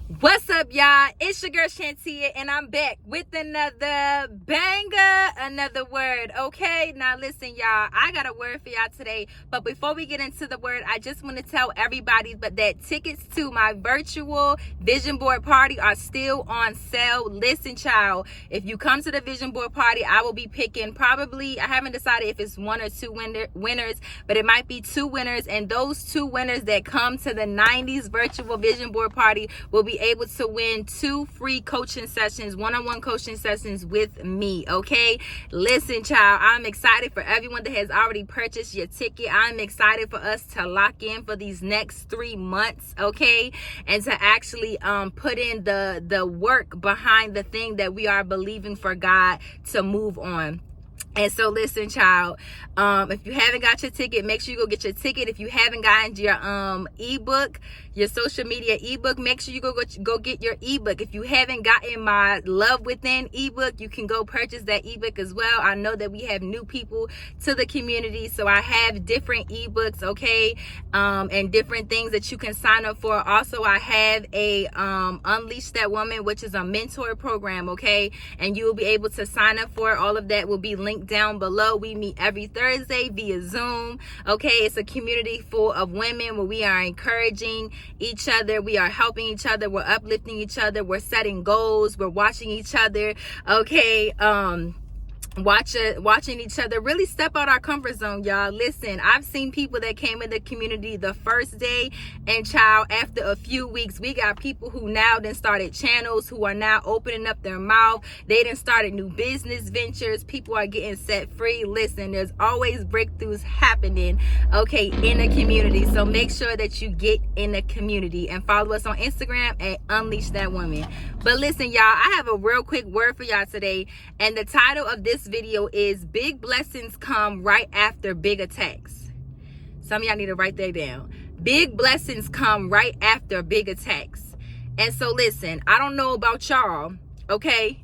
What's up, y'all? It's your girl Shantia, and I'm back with another banger, another word. Okay, now listen, y'all, I got a word for y'all today. But before we get into the word, I just want to tell everybody that tickets to my virtual vision board party are still on sale. Listen, child, if you come to the vision board party, I will be picking probably, I haven't decided if it's one or two winners, but it might be two winners. And those two winners that come to the 90s virtual vision board party will be able to win 2 free coaching sessions, one-on-one coaching sessions with me. Okay, listen, child, I'm excited for everyone that has already purchased your ticket. I'm excited for us to lock in for these next 3 months, okay, and to actually put in the work behind the thing that we are believing for God to move on. And so listen, child, if you haven't got your ticket, make sure you go get your ticket. If you haven't gotten your ebook, your social media ebook, make sure you go get your ebook. If you haven't gotten my Love Within ebook, you can go purchase that ebook as well. I know that we have new people to the community, so I have different ebooks, okay, and different things that you can sign up for. Also, I have a Unleash That Woman, which is a mentor program, okay, and you will be able to sign up for it. All of that will be linked down below. We meet every Thursday via Zoom. Okay, it's a community full of women where we are encouraging each other, we are helping each other, we're uplifting each other, we're setting goals, we're watching each other, okay, watching each other really step out our comfort zone, y'all. Listen, I've seen people that came in the community the first day, and child, after a few weeks, we got people who now then started channels, who are now opening up their mouth. They done started new business ventures. People are getting set free. Listen, there's always breakthroughs happening, okay, in the community. So make sure that you get in the community and follow us on Instagram at Unleash That Woman. But listen, y'all, I have a real quick word for y'all today, and the title of this video is Big Blessings Come Right After Big Attacks. Some of y'all need to write that down. Big blessings come right after big attacks. And so listen, I don't know about y'all, okay,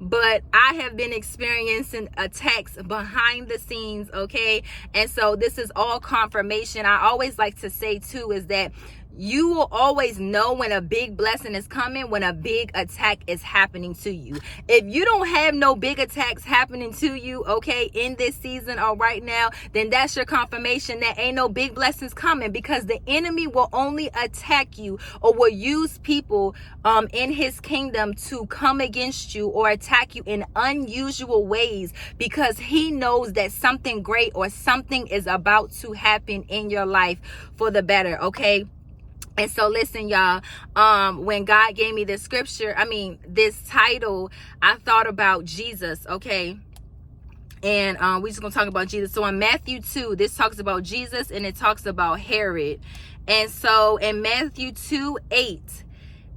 but I have been experiencing attacks behind the scenes, okay, and so this is all confirmation. I always like to say too is that you will always know when a big blessing is coming, when a big attack is happening to you. If you don't have no big attacks happening to you, okay, in this season or right now, then that's your confirmation that ain't no big blessings coming, because the enemy will only attack you or will use people in his kingdom to come against you or attack you in unusual ways, because he knows that something great or something is about to happen in your life for the better, okay? And so listen, y'all, when God gave me this title, I thought about Jesus, okay? And we're just gonna talk about Jesus. So in Matthew 2, this talks about Jesus and it talks about Herod. And so in Matthew 2:8,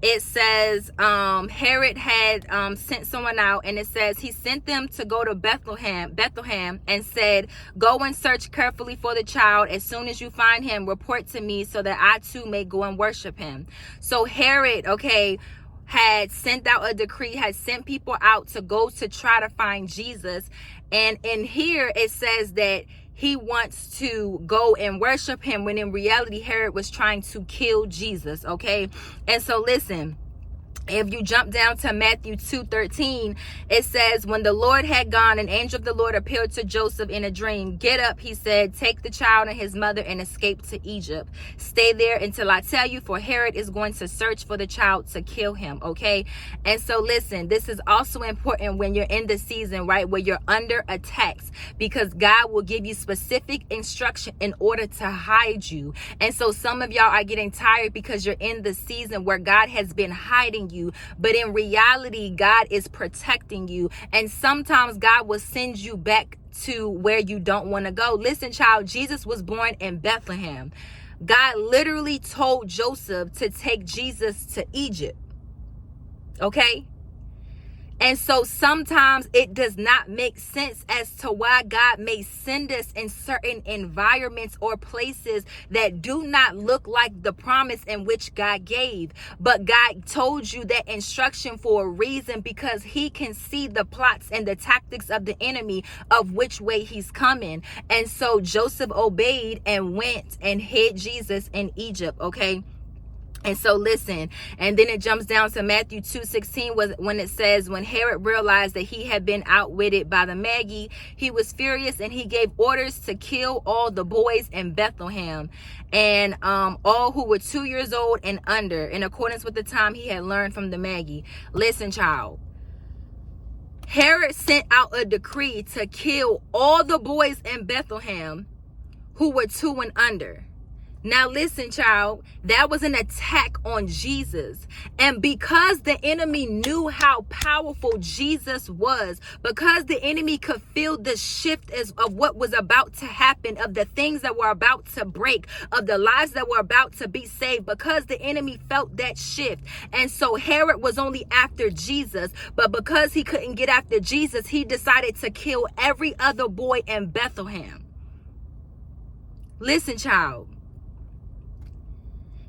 it says Herod had sent someone out, and it says he sent them to go to Bethlehem, and said, go and search carefully for the child. As soon as you find him, report to me so that I too may go and worship him. So Herod, okay, had sent out a decree, had sent people out to go to try to find Jesus. And in here it says that he wants to go and worship him, when in reality Herod was trying to kill Jesus, okay? And so listen, if you jump down to Matthew 2:13, it says, when the Lord had gone, an angel of the Lord appeared to Joseph in a dream. Get up, he said, take the child and his mother and escape to Egypt. Stay there until I tell you, for Herod is going to search for the child to kill him, okay? And so listen, this is also important when you're in the season, right, where you're under attacks, because God will give you specific instruction in order to hide you. And so some of y'all are getting tired because you're in the season where God has been hiding you, but in reality God is protecting you. And sometimes God will send you back to where you don't want to go. Listen, child, Jesus was born in Bethlehem. God literally told Joseph to take Jesus to Egypt, okay? And so sometimes it does not make sense as to why God may send us in certain environments or places that do not look like the promise in which God gave. But God told you that instruction for a reason, because he can see the plots and the tactics of the enemy of which way he's coming. And so Joseph obeyed and went and hid Jesus in Egypt, okay? And so listen, and then it jumps down to Matthew 2:16 was when it says, when Herod realized that he had been outwitted by the Magi, he was furious and he gave orders to kill all the boys in Bethlehem and all who were 2 years old and under, in accordance with the time he had learned from the Magi. Listen, child. Herod sent out a decree to kill all the boys in Bethlehem who were 2 and under. Now listen, child, that was an attack on Jesus. And because the enemy knew how powerful Jesus was, because the enemy could feel the shift of what was about to happen, of the things that were about to break, of the lives that were about to be saved, because the enemy felt that shift. And so Herod was only after Jesus, but because he couldn't get after Jesus, he decided to kill every other boy in Bethlehem. Listen, child.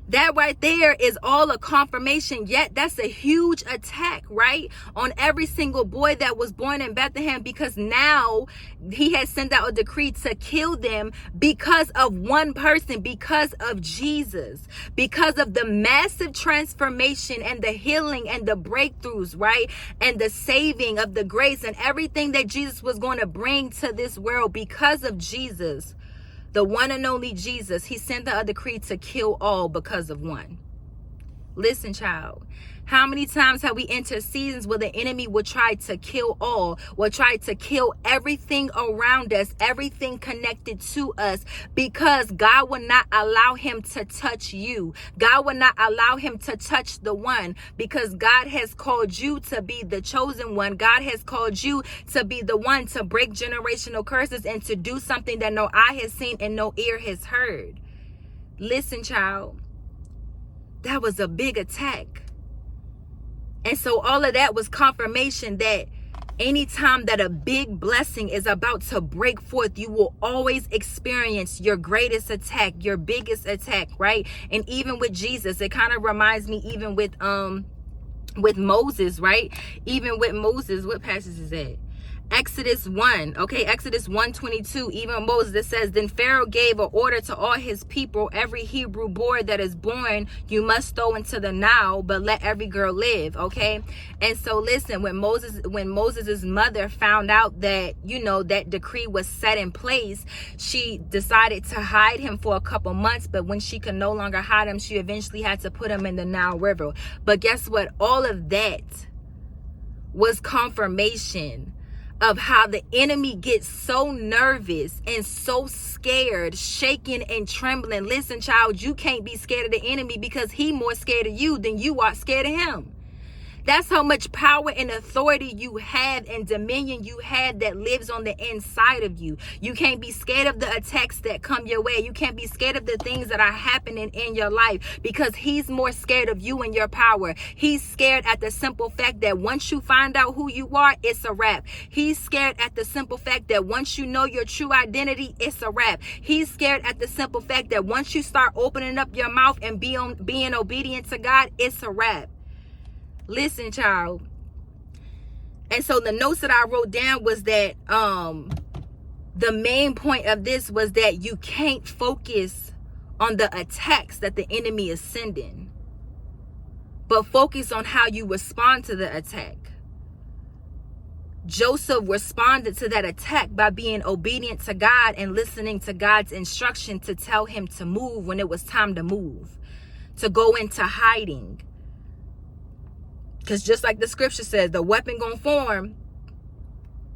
That right there is all a confirmation, yet that's a huge attack, right? On every single boy that was born in Bethlehem, because now he has sent out a decree to kill them because of one person, because of Jesus, because of the massive transformation and the healing and the breakthroughs, right? And the saving of the grace and everything that Jesus was going to bring to this world because of Jesus. The one and only Jesus, he sent out a decree to kill all because of one. Listen, child. How many times have we entered seasons where the enemy will try to kill all, will try to kill everything around us, everything connected to us, because God will not allow him to touch you. God will not allow him to touch the one, because God has called you to be the chosen one. God has called you to be the one to break generational curses and to do something that no eye has seen and no ear has heard. Listen, child, that was a big attack. And so all of that was confirmation that anytime that a big blessing is about to break forth, you will always experience your greatest attack, your biggest attack, right? And even with Jesus, it kind of reminds me even with Moses, right? Even with Moses, what passage is that? Exodus 1, okay, Exodus 1:22, even Moses, it says, then Pharaoh gave an order to all his people, every Hebrew boy that is born, you must throw into the Nile, but let every girl live, okay? And so listen, when Moses's mother found out that, you know, that decree was set in place, she decided to hide him for a couple months, but when she could no longer hide him, she eventually had to put him in the Nile River. But guess what? All of that was confirmation of how the enemy gets so nervous and so scared, shaking and trembling. Listen, child, you can't be scared of the enemy because he's more scared of you than you are scared of him. That's how much power and authority you have and dominion you have that lives on the inside of you. You can't be scared of the attacks that come your way. You can't be scared of the things that are happening in your life because he's more scared of you and your power. He's scared at the simple fact that once you find out who you are, it's a wrap. He's scared at the simple fact that once you know your true identity, it's a wrap. He's scared at the simple fact that once you start opening up your mouth and being obedient to God, it's a wrap. Listen, child. And so the notes that I wrote down was that the main point of this was that you can't focus on the attacks that the enemy is sending, but focus on how you respond to the attack. Joseph responded to that attack by being obedient to God and listening to God's instruction to tell him to move when it was time to move, to go into hiding. Because just like the scripture says, the weapon gonna form,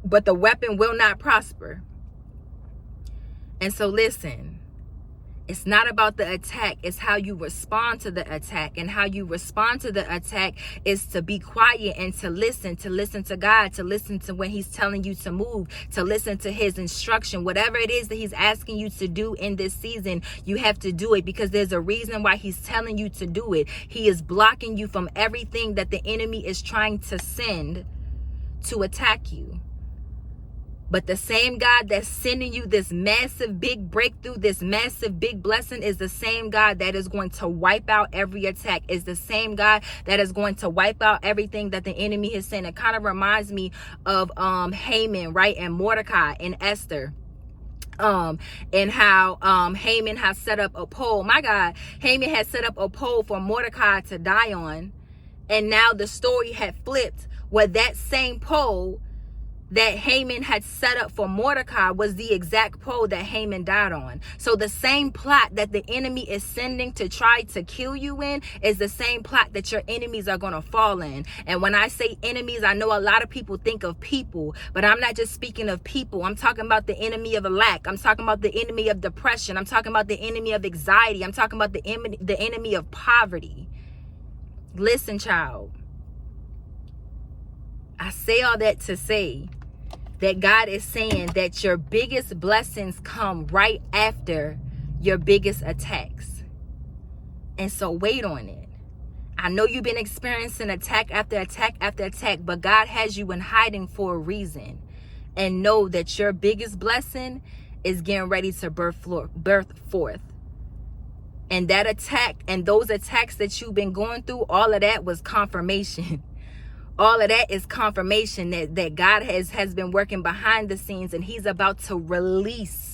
but the weapon will not prosper. And so listen, it's not about the attack. It's how you respond to the attack. And how you respond to the attack is to be quiet and to listen to God, to listen to when he's telling you to move, to listen to his instruction. Whatever it is that he's asking you to do in this season, you have to do it because there's a reason why he's telling you to do it. He is blocking you from everything that the enemy is trying to send to attack you. But the same God that's sending you this massive big breakthrough, this massive big blessing is the same God that is going to wipe out every attack, is the same God that is going to wipe out everything that the enemy has sent. It kind of reminds me of Haman, right? And Mordecai and Esther. And how Haman has set up a pole. My God, Haman had set up a pole for Mordecai to die on. And now the story had flipped, where that same pole that Haman had set up for Mordecai was the exact pole that Haman died on. So the same plot that the enemy is sending to try to kill you in is the same plot that your enemies are going to fall in. And when I say enemies, I know a lot of people think of people, but I'm not just speaking of people. I'm talking about the enemy of lack. I'm talking about the enemy of depression. I'm talking about the enemy of anxiety. I'm talking about the enemy of poverty. Listen, child. I say all that to say that God is saying that your biggest blessings come right after your biggest attacks. And so wait on it. I know you've been experiencing attack after attack after attack, but God has you in hiding for a reason. And know that your biggest blessing is getting ready to birth forth. And that attack and those attacks that you've been going through, all of that was confirmation. All of that is confirmation that God has been working behind the scenes, and he's about to release.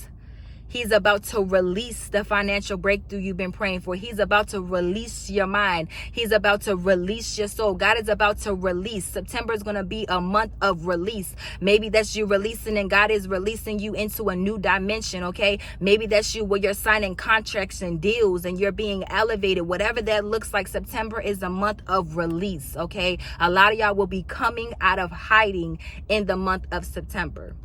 He's about to release the financial breakthrough you've been praying for. He's about to release your mind. He's about to release your soul. God is about to release. September is going to be a month of release. Maybe that's you releasing, and God is releasing you into a new dimension, okay? Maybe that's you where you're signing contracts and deals and you're being elevated. Whatever that looks like, September is a month of release, okay? A lot of y'all will be coming out of hiding in the month of September.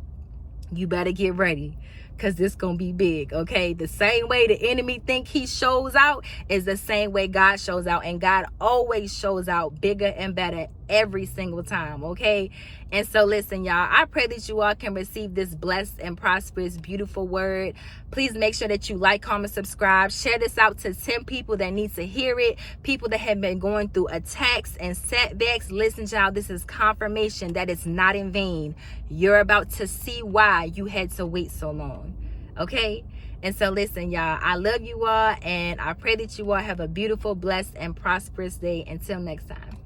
You better get ready, because this gonna be big, okay? The same way the enemy think he shows out is the same way God shows out. And God always shows out bigger and better every single time, okay? And so listen, y'all, I pray that you all can receive this blessed and prosperous, beautiful word. Please make sure that you like, comment, subscribe. Share this out to 10 people that need to hear it. People that have been going through attacks and setbacks. Listen, y'all, this is confirmation that it's not in vain. You're about to see why you had to wait so long, okay? And so listen, y'all, I love you all, and I pray that you all have a beautiful, blessed, and prosperous day. Until next time.